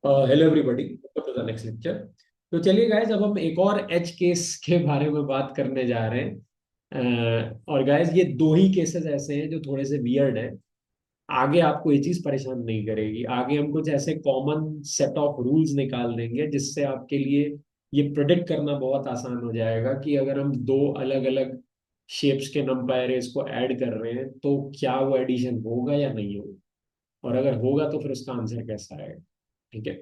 Hello everybody, to the next lecture. तो चलिए guys, अब हम एक और एज केस के बारे में बात करने जा रहे हैं। और गाइस, ये दो ही केसेस ऐसे हैं जो थोड़े से वियर्ड हैं। आगे आपको ये चीज परेशान नहीं करेगी। आगे हम कुछ ऐसे कॉमन सेट ऑफ रूल्स निकाल देंगे जिससे आपके लिए ये प्रिडिक्ट करना बहुत आसान हो जाएगा कि अगर हम दो अलग अलग शेप्स के नंबर को ऐड कर रहे हैं तो क्या वो एडिशन होगा या नहीं होगा, और अगर होगा तो फिर उसका आंसर कैसा आएगा। ठीक है।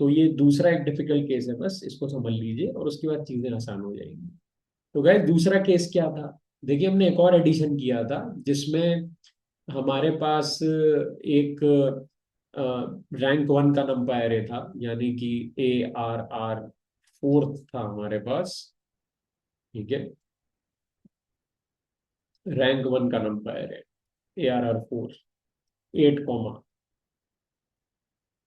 तो ये दूसरा एक डिफिकल्ट केस है, बस इसको समझ लीजिए और उसके बाद चीजें आसान हो जाएंगी। तो गाइस, दूसरा केस क्या था? देखिए, हमने एक और एडिशन किया था जिसमें हमारे पास एक रैंक वन का नंबर था, यानी कि ARR फोर्थ था हमारे पास। ठीक है। रैंक वन का नंबर है ARR फोर, 8 कॉमा।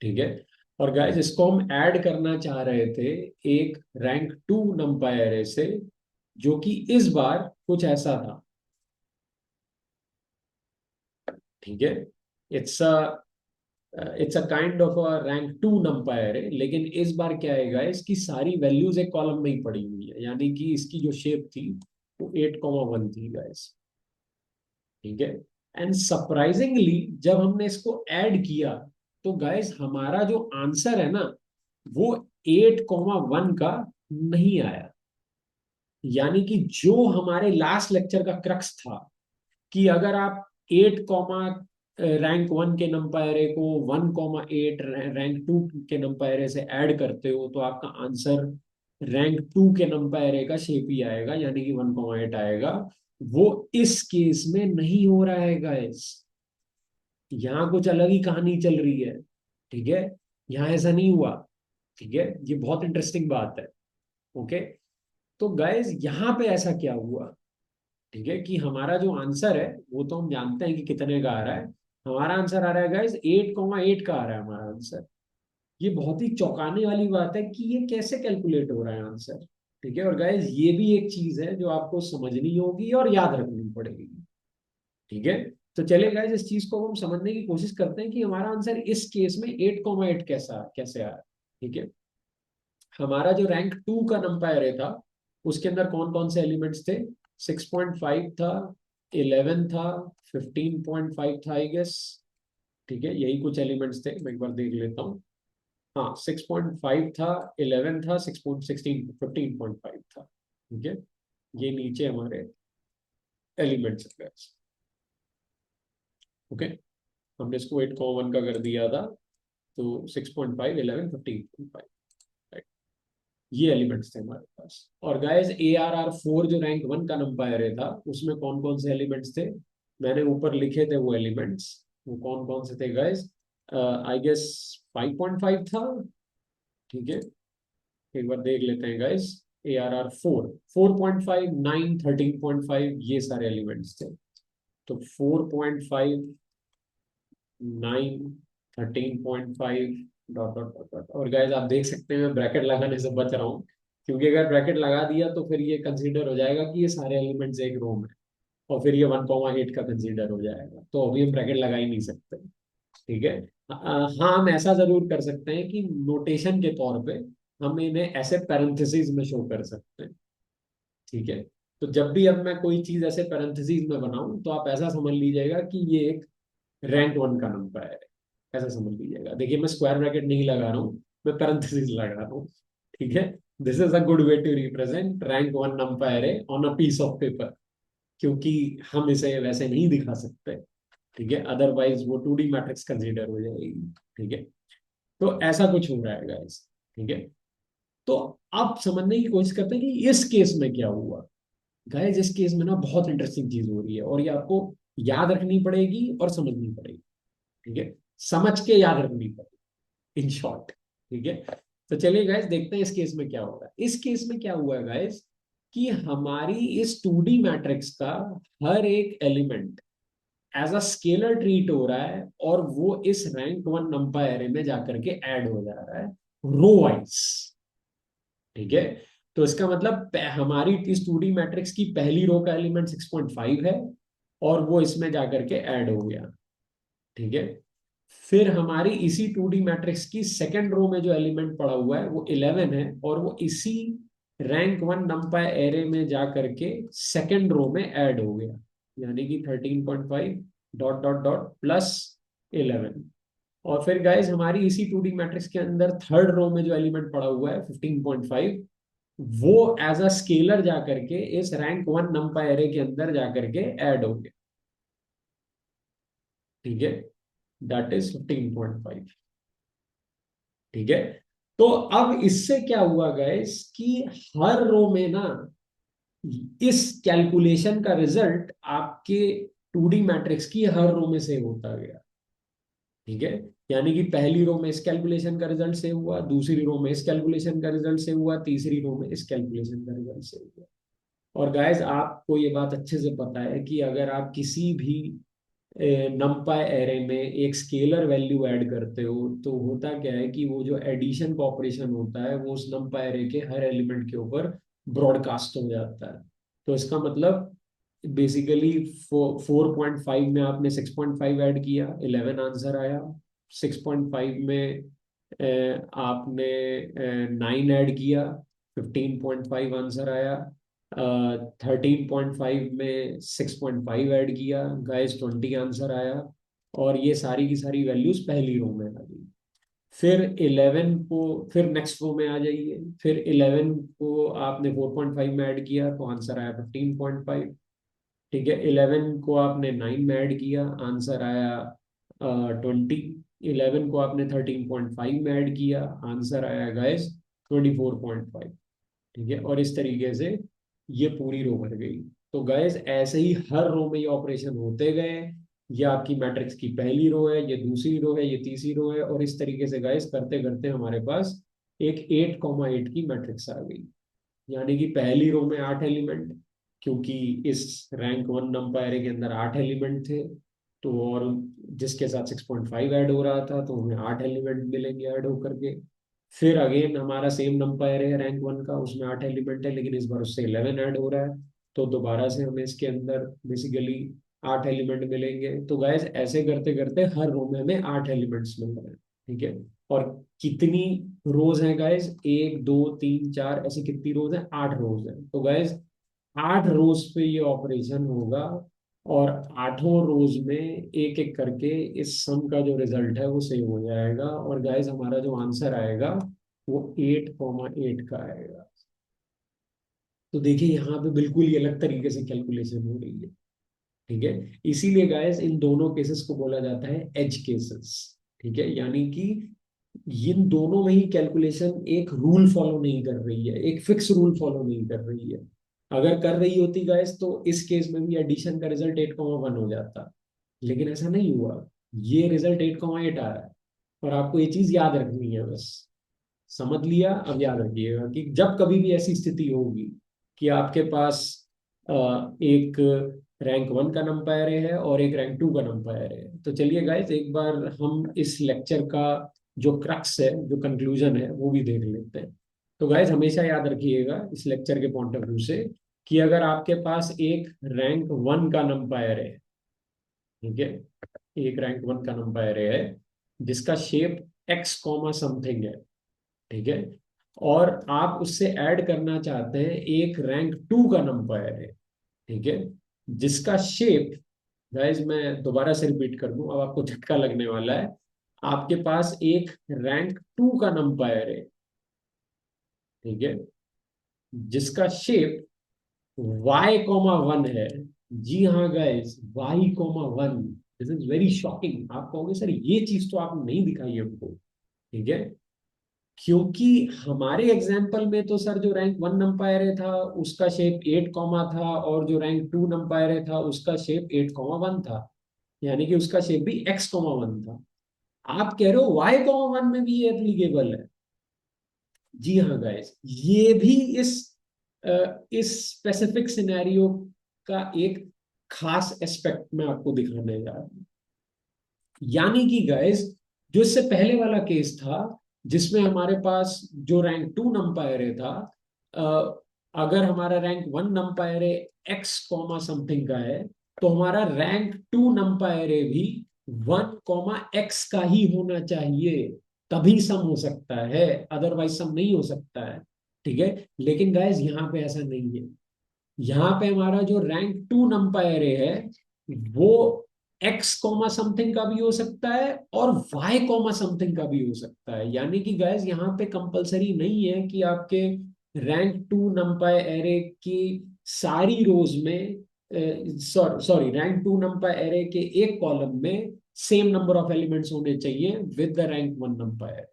ठीक है। और गाइस, इसको हम ऐड करना चाह रहे थे एक रैंक टू नंबर से, जो कि इस बार कुछ ऐसा था। ठीक है। It's a it's a kind of a rank to number है, लेकिन इस बार क्या है गाइस, इसकी सारी वैल्यूज एक कॉलम में ही पड़ी हुई है, यानी कि इसकी जो शेप थी वो 8,1 थी गाइस। ठीक है। एंड सरप्राइजिंगली जब हमने इसको ऐड किया तो गाइस, हमारा जो आंसर है ना, वो 8,1 का नहीं आया। यानी कि जो हमारे लास्ट लेक्चर का क्रक्स था कि अगर आप 8 कॉमा रैंक वन के नंबर को 1,8 रैंक टू के नंबर से ऐड करते हो तो आपका आंसर रैंक टू के नंबर का शेप ही आएगा, यानी कि 1,8 आएगा। वो इस केस में नहीं हो रहा है गाइस। यहाँ कुछ अलग ही कहानी चल रही है। ठीक है। यहाँ ऐसा नहीं हुआ। ठीक है। ये बहुत इंटरेस्टिंग बात है। ओके। तो गाइस, यहाँ पे ऐसा क्या हुआ? ठीक है, कि हमारा जो आंसर है वो तो हम जानते हैं कि कितने का आ रहा है। हमारा आंसर आ रहा है गाइस 8,8 का आ रहा है हमारा आंसर। ये बहुत ही चौंकाने वाली बात है कि ये कैसे कैलकुलेट हो रहा है आंसर। ठीक है। और गाइस, ये भी एक चीज है जो आपको समझनी होगी और याद रखनी पड़ेगी। ठीक है। तो चलिए गाइस, इस चीज को हम समझने की कोशिश करते हैं कि हमारा आंसर इस केस में 8,8 कैसा कैसे आया। ठीक है। हमारा जो रैंक टू का नंबर था उसके अंदर कौन कौन से एलिमेंट्स थे? 6.5 था, 11 था, 15.5 था आई गेस। ठीक है, यही कुछ एलिमेंट्स थे, मैं एक बार देख लेता हूँ। हाँ, 6.5 था, 11 था, 6.16, 15.5 था। ठीक है। ये नीचे हमारे एलिमेंट्स है। ओके। हमने इसको 8,1 का कर दिया था। तो 6.5, 11, 15.5, ये एलिमेंट्स थे हमारे पास। और गाइस, ARR4 जो रैंक वन का नंबर था उसमें कौन कौन से एलिमेंट्स थे? मैंने ऊपर लिखे थे वो एलिमेंट्स। वो कौन कौन से थे गाइस? आई गेस 5.5 था। ठीक है। एक बार देख लेते हैं गाइस। ARR4, 4.5, 9, 13.5, ये सारे एलिमेंट्स थे। तो 4.5, 9, 13.5, डॉट डॉट डॉट डॉट। और गाइस, आप देख सकते हैं मैं ब्रैकेट लगाने से बच रहा हूँ, क्योंकि अगर ब्रैकेट लगा दिया तो फिर ये कंसीडर हो जाएगा कि ये सारे एलिमेंट्स एक रो में, और फिर ये 1,8 का कंसीडर हो जाएगा, तो अभी हम ब्रैकेट लगा ही नहीं सकते। ठीक है। हाँ, हम ऐसा जरूर कर सकते हैं कि नोटेशन के तौर पे हम इन्हें ऐसे पैरेंथेसिस में शो कर सकते हैं। ठीक है। तो जब भी अब मैं कोई चीज ऐसे पैरेंथेसिस में बनाऊं तो आप ऐसा समझ लीजिएगा कि ये एक रैंक वन का नंबर है। ऐसा समझ लीजिएगा। देखिए, मैं स्क्वायर ब्रैकेट नहीं लगा रहा हूँ, मैं पैरेंथेसिस लगा रहा हूँ। ठीक है। This is a good way to represent rank one number है on a piece of paper, क्योंकि हम इसे वैसे नहीं दिखा सकते। ठीक है, अदरवाइज वो 2D मैट्रिक्स कंसीडर हो जाएगी। ठीक है। तो ऐसा कुछ हो रहा है गाइस। ठीक है। तो अब समझने की कोशिश करते हैं कि इस केस में क्या हुआ। गाइस, इस केस में ना बहुत इंटरेस्टिंग चीज हो रही है, और ये आपको याद रखनी पड़ेगी और समझनी पड़ेगी। ठीक है। समझ के याद रखनी पड़ेगी, इन शॉर्ट। ठीक है। तो चलिए गाइस, देखते हैं इस केस में क्या होगा। इस केस में क्या हुआ है गाइस, कि हमारी इस 2D मैट्रिक्स का हर एक element as a scalar treat हो रहा है, और वो इस रैंक वन नंबर एरे में जाकर के ऐड हो जा रहा है, रो वाइज। ठीक है। तो इसका मतलब हमारी इस 2D मैट्रिक्स की पहली रो का एलिमेंट 6.5 है, और वो इसमें जाकर के ऐड हो गया। ठीक है। फिर हमारी इसी 2D मैट्रिक्स की सेकेंड रो में जो एलिमेंट पड़ा हुआ है वो 11 है, और वो इसी रैंक 1 नंपाई एरे में जा करके सेकेंड रो में ऐड हो गया, यानी कि 13.5 डॉट डॉट डॉट प्लस 11। और फिर गाइज हमारी इसी 2D मैट्रिक्स के अंदर थर्ड रो में जो एलिमेंट पड़ा हुआ है 15.5, वो एज अ स्केलर जा करके इस रैंक 1 नंपाई एरे के अंदर जा करके ऐड हो गया। ठीक है, दैट इज 15.5। ठीक है, तो अब इससे क्या हुआ गाइस कि हर रो में ना इस कैलकुलेशन का रिजल्ट आपके 2D मैट्रिक्स की हर रो में सेव होता गया। ठीक है, यानी कि पहली रो में इस कैलकुलेशन का रिजल्ट सेव हुआ, दूसरी रो में इस कैलकुलेशन का रिजल्ट सेव हुआ, तीसरी रो में इस कैलकुलेशन का रिजल्ट सेव हुआ। और गाइस आपको ये बात अच्छे से पता है कि अगर आप किसी भी नमपाई एरे में एक स्केलर वैल्यू ऐड करते हो तो होता क्या है कि वो जो एडिशन का ऑपरेशन होता है वो उस नमपाई एरे के हर एलिमेंट के ऊपर ब्रॉडकास्ट हो जाता है। तो इसका मतलब बेसिकली 4.5 में आपने 6.5 ऐड किया, 11 आंसर आया। 6.5 में आपने 9 ऐड किया, 15.5 आंसर आया। 13.5 में 6.5 ऐड किया, गाइस 20 आंसर आया। और ये सारी की सारी वैल्यूज पहली रो में आ गई। फिर 11 को, फिर नेक्स्ट रो में आ जाइए, फिर 11 को आपने 4.5 में ऐड किया तो आंसर आया 15.5। ठीक है, 11 को आपने 9 में ऐड किया, आंसर आया 20। 11 को आपने 13.5 में ऐड किया, आंसर आया गाइस 24.5। ठीक है, और इस तरीके से ये पूरी रो भर गई। तो गाइस ऐसे ही हर रो में ये ऑपरेशन होते गए। ये आपकी मैट्रिक्स की पहली रो है, ये दूसरी रो है, ये तीसरी रो है, और इस तरीके से गाइस करते करते हमारे पास एक 8,8 की मैट्रिक्स आ गई। यानी कि पहली रो में 8 एलिमेंट, क्योंकि इस रैंक 1 नंबर के अंदर 8 एलिमेंट थे, तो और जिसके साथ 6.5 ऐड हो रहा था तो हमें 8 एलिमेंट मिलेंगे ऐड होकर के। फिर अगेन हमारा सेम नंबर है रैंक 1 का, उसमें 8 एलिमेंट है, लेकिन इस बार उससे 11 ऐड हो रहा है, तो दोबारा से हमें इसके अंदर बेसिकली 8 एलिमेंट मिलेंगे। तो गाइस ऐसे करते करते हर रो में हमें 8 एलिमेंट्स मिल रहे हैं। ठीक है, और कितनी रोज हैं गाइस? 1 2 3 4, ऐसे कितनी रोज हैं? 8 रोज हैं। तो गाइस 8 रोज पे ये ऑपरेशन होगा, और 8 रोज में एक एक करके इस सम का जो रिजल्ट है वो सेव हो जाएगा, और गाइस हमारा जो आंसर आएगा वो 8,8 का आएगा। तो देखिए यहाँ पे बिल्कुल ही अलग तरीके से कैलकुलेशन हो रही है। ठीक है, इसीलिए गाइस इन दोनों केसेस को बोला जाता है एज केसेस। ठीक है, यानी कि इन दोनों में ही कैलकुलेशन एक रूल फॉलो नहीं कर रही है, एक फिक्स रूल फॉलो नहीं कर रही है। अगर कर रही होती गाइस तो इस केस में भी एडिशन का रिजल्ट 8,1 हो जाता, लेकिन ऐसा नहीं हुआ। ये रिजल्ट 8,8 आ रहा है। और आपको ये चीज याद रखनी है बस। समझ लिया? अब याद रखिएगा कि जब कभी भी ऐसी स्थिति होगी कि आपके पास एक रैंक 1 का नंपायर है और एक रैंक 2 का नंपायर है, तो चलिए गाइस एक बार हम इस लेक्चर का जो क्रक्स है, जो कंक्लूजन है, वो भी देख लेते हैं। तो गाइस हमेशा याद रखिएगा इस लेक्चर के पॉइंट ऑफ व्यू से कि अगर आपके पास एक रैंक 1 का नंपायर है, ठीक है, एक रैंक 1 का नंपायर है जिसका शेप एक्स कॉमा समथिंग है, ठीक है, और आप उससे ऐड करना चाहते हैं एक रैंक 2 का नंपायर है, ठीक है, जिसका शेप, गाइस मैं दोबारा से रिपीट कर दूं, अब आपको झटका लगने वाला है। आपके पास एक रैंक 2 का नंपायर है, ठीक है, जिसका शेप y,1 है। जी हाँ guys, y,1। This is very shocking. आप कहोगे सर ये चीज तो आपने नहीं दिखाई हमको। ठीक है, क्योंकि हमारे एग्जाम्पल में तो सर जो रैंक 1 नंपायर था उसका शेप 8, था, और जो रैंक 2 नंपायर था उसका शेप 8,1 था, यानी कि उसका शेप भी x,1 था। आप कह रहे हो y,1 में भी ये एप्लीकेबल है। जी हाँ गाइस, ये भी इस स्पेसिफिक सिनेरियो का एक खास एस्पेक्ट मैं आपको दिखाने जा रहा हूँ। यानी कि गाइस जो इससे पहले वाला केस था जिसमें हमारे पास जो रैंक 2 नंपायर था, अगर हमारा रैंक 1 नंपायर एक्स कॉमा समथिंग का है, तो हमारा रैंक 2 नंपायर भी 1, x का ही होना चाहिए, तभी सम हो सकता है, अदरवाइज सम नहीं हो सकता है। ठीक है, लेकिन गाइस यहाँ पे ऐसा नहीं है। यहाँ पे हमारा जो रैंक 2 नंपायर एरे है वो x कॉमा समथिंग का भी हो सकता है और y कॉमा समथिंग का भी हो सकता है। यानी कि गाइस यहाँ पे कंपलसरी नहीं है कि आपके रैंक 2 नंपायर एरे की सारी रोज में, सॉरी रैंक 2 नंपायर एरे के एक कॉलम में सेम नंबर ऑफ एलिमेंट्स होने चाहिए विद द रैंक 1 नंपायर।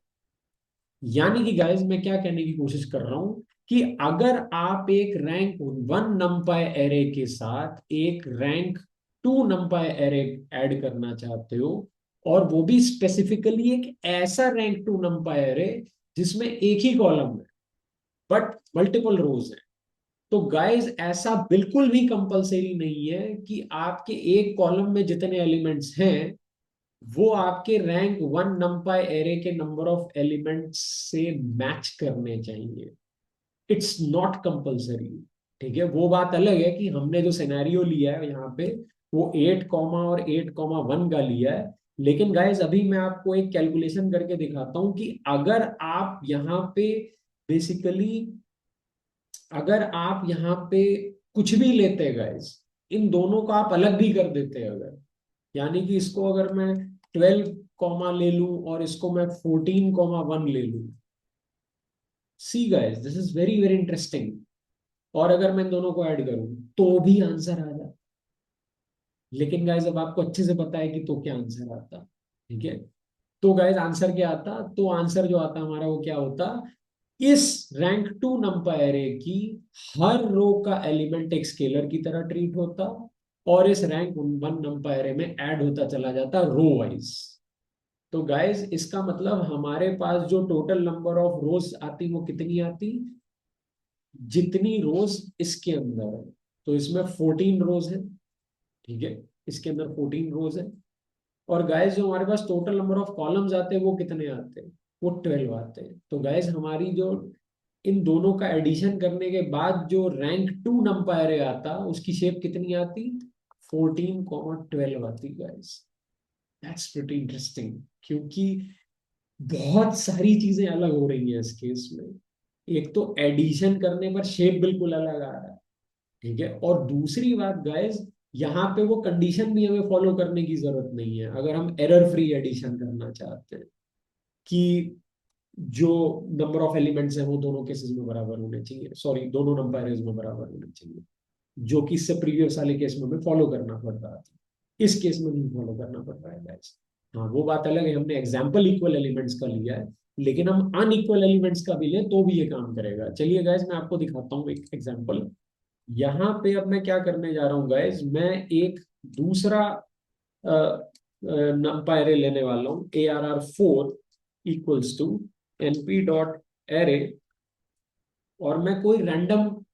यानी कि गाइस मैं क्या कहने की कोशिश कर रहा हूं कि अगर आप एक रैंक 1 नंपाई एरे के साथ एक रैंक 2 नंपाई एरे ऐड करना चाहते हो, और वो भी स्पेसिफिकली एक ऐसा रैंक 2 नंपाई एरे जिसमें एक ही कॉलम है बट मल्टीपल रोज है, तो गाइस ऐसा बिल्कुल भी कंपलसरी नहीं है कि आपके एक कॉलम में जितने एलिमेंट्स हैं वो आपके रैंक 1 नंपाई एरे के नंबर ऑफ एलिमेंट्स से मैच करने चाहिए। It's not compulsory. ठीक है, वो बात अलग है कि हमने जो सिनेरियो लिया है यहाँ पे वो 8 कॉमा और 8 कॉमा 1 का लिया है। लेकिन गाइस अभी मैं आपको एक कैलकुलेशन करके दिखाता हूँ कि अगर आप यहाँ पे बेसिकली, अगर आप यहाँ पे कुछ भी लेते गाइस, इन दोनों को आप अलग भी कर देते हैं अगर, यानी कि इसको अगर मैं 12 कॉमा ले लूं और इसको मैं 14 कॉमा 1 ले लूं, see guys this is very very interesting. और अगर मैं इन दोनों को ऐड करूं तो भी आंसर आ जाए। लेकिन गाइस अब आपको अच्छे से पता है कि तो क्या आंसर आता। ठीक है, तो गाइस आंसर क्या आता, तो आंसर जो आता हमारा वो क्या होता, इस रैंक 2 नंबर एरे की हर रो का एलिमेंट एक स्केलर की तरह ट्रीट होता और इस रैंक 1 नंबर एरे में ऐड होता चला जाता रो वाइज। तो गाइस इसका मतलब हमारे पास जो टोटल नंबर ऑफ रोज आती वो कितनी आती, जितनी रोज इसके अंदर है। तो इसमें 14 रोज है। ठीक है, इसके अंदर 14 रोज है। और गाइस जो हमारे पास टोटल नंबर ऑफ कॉलम्स आते हैं वो कितने आते हैं, वो 12 आते हैं। तो गाइस हमारी जो इन दोनों का एडिशन करने के बाद जो रैंक 2 नंपायर आता उसकी शेप कितनी आती, 14,12 आती गाइस। दैट्स प्रीटी इंटरेस्टिंग, क्योंकि बहुत सारी चीजें अलग हो रही हैं इस केस में। एक तो एडिशन करने पर शेप बिल्कुल अलग आ रहा है। ठीक है, और दूसरी बात गाइस, यहाँ पे वो कंडीशन भी हमें फॉलो करने की जरूरत नहीं है अगर हम एरर फ्री एडिशन करना चाहते हैं कि जो नंबर ऑफ एलिमेंट्स हैं वो दोनों केसेस में बराबर होने चाहिए, सॉरी दोनों नंबर में बराबर होने चाहिए, जो कि इससे प्रीवियस वाले केस में हमें फॉलो करना पड़ रहा था। इस केस में नहीं फॉलो करना पड़ रहा है गाइस। हाँ वो बात अलग है, हमने एग्जाम्पल इक्वल एलिमेंट्स का लिया है, लेकिन हम अनइक्वल एलिमेंट्स का भी लें तो भी ये काम करेगा। चलिए गाइस मैं आपको दिखाता हूँ एक एग्जाम्पल। यहाँ पे अब मैं क्या करने जा रहा हूँ गाइस, मैं एक दूसरा नंपायर लेने वाला हूँ, ARR4 equals to np dot array, और मैं कोई रैंडम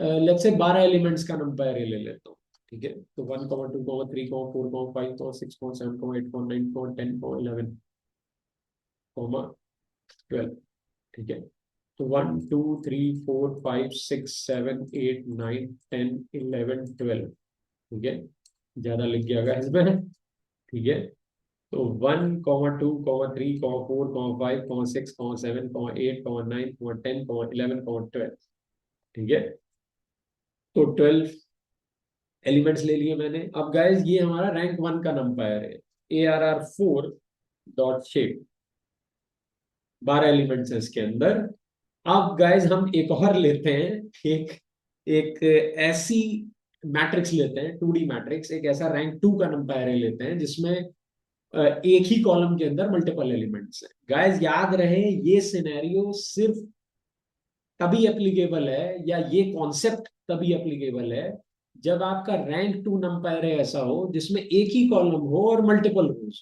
लेट्स से 12 एलिमेंट्स का नंबर एरे ले लेता हूँ। ठीक है, तो 1,2,3,4,5,6,7,8,9,10,11,12। ठीक है, तो 1 2 3 4 5 6 7 8 9 10 11 12। ठीक है, ज्यादा लिख गया होगा इसमें। ठीक है, तो 1,2 4 5 6 7 8 9 10 11 12। ठीक है, तो 12 एलिमेंट्स ले लिए मैंने। अब गाइस ये हमारा रैंक 1 का नंबर है, ARR4 डॉट शेप, 12 एलिमेंट्स है इसके अंदर। अब गाइस हम एक और लेते हैं, एक एक ऐसी मैट्रिक्स लेते हैं, 2D मैट्रिक्स, एक ऐसा रैंक 2 का नंबर एरे लेते हैं जिसमें एक ही कॉलम के अंदर मल्टीपल एलिमेंट्स हैं। गाइस याद रहे ये सिनेरियो सिर्फ तभी एप्लीकेबल है, या ये कॉन्सेप्ट तभी एप्लीकेबल है जब आपका रैंक 2 नंबर ऐसा हो जिसमें एक ही कॉलम हो और मल्टीपल रोज।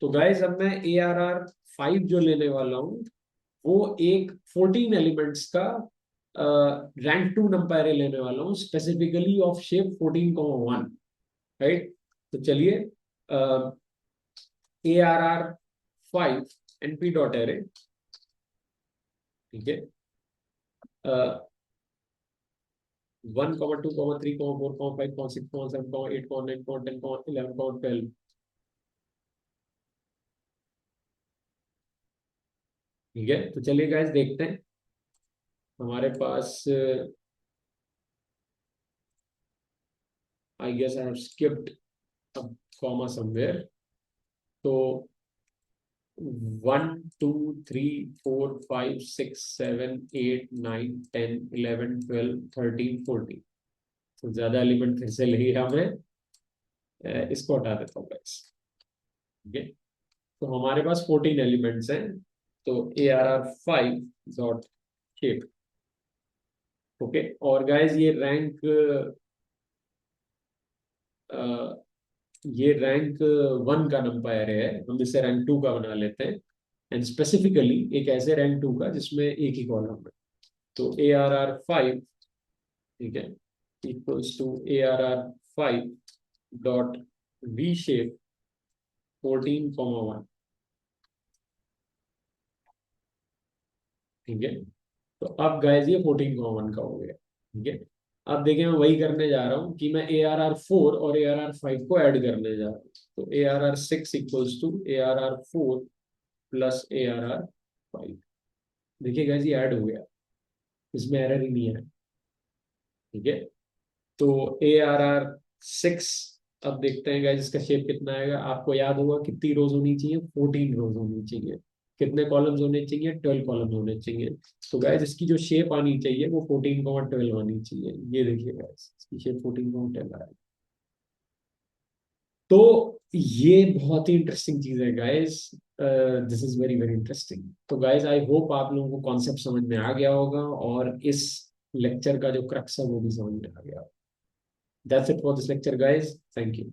तो गाइस अब मैं ARR5 जो लेने वाला हूँ वो एक 14 एलिमेंट्स का रैंक 2 नंबर लेने वाला हूँ, स्पेसिफिकली ऑफ शेप 14,1। राइट, तो चलिए ARR5 np डॉट एरे। ठीक है, 1,2,3,4,5,6,7,8,9,10,11,12। ठीक है, तो चलिए गाइस देखते हैं हमारे पास। I guess I have skipped a comma somewhere. तो 1 2 3 4 5 6 7 8 9 10 11 12 13 14। तो ज्यादा एलिमेंट फिर से ले लिया मैं। इसको हटा देता हूँ गाइस। ठीक है, तो हमारे पास 14 एलिमेंट्स हैं। तो ARR5 डॉट शेप। ओके, और गाइस ये रैंक 1 का नंपायर है, हम इसे रैंक 2 का बना लेते हैं। एंड स्पेसिफिकली एक ऐसे रैंक 2 का जिसमें एक ही कॉलम है। तो ARR5, ठीक है, equals to ARR5 dot V shape 14,1। ठीक है, तो अब गाइस ये 14,1 का हो गया। ठीक है, अब देखिए मैं वही करने जा रहा हूँ कि मैं ARR4 और ARR5 को ऐड करने जा रहा हूँ। तो ARR6 equals to ARR4 plus ARR5। देखिए गाइस ये ऐड हो गया, इसमें एरर ही नहीं है। ठीक है, तो ARR6, अब देखते हैं गाइस इसका शेप कितना आएगा। आपको याद होगा कितनी रोज होनी चाहिए, 14 रोज होनी चाहिए। कितने कॉलम्स होने चाहिए, 12 कॉलम्स होने चाहिए। तो गाइस इसकी जो शेप आनी चाहिए वो 14,12 आनी चाहिए। ये देखिए गाइस इसकी शेप 14,12 आ रही है। तो ये बहुत ही इंटरेस्टिंग चीज है guys. This is very very interesting. तो गाइस आई होप आप लोगों को कॉन्सेप्ट समझ में आ गया होगा और इस लेक्चर का जो क्रक्स है वो भी समझ में आ गया। That's it for this lecture, guys. Thank you.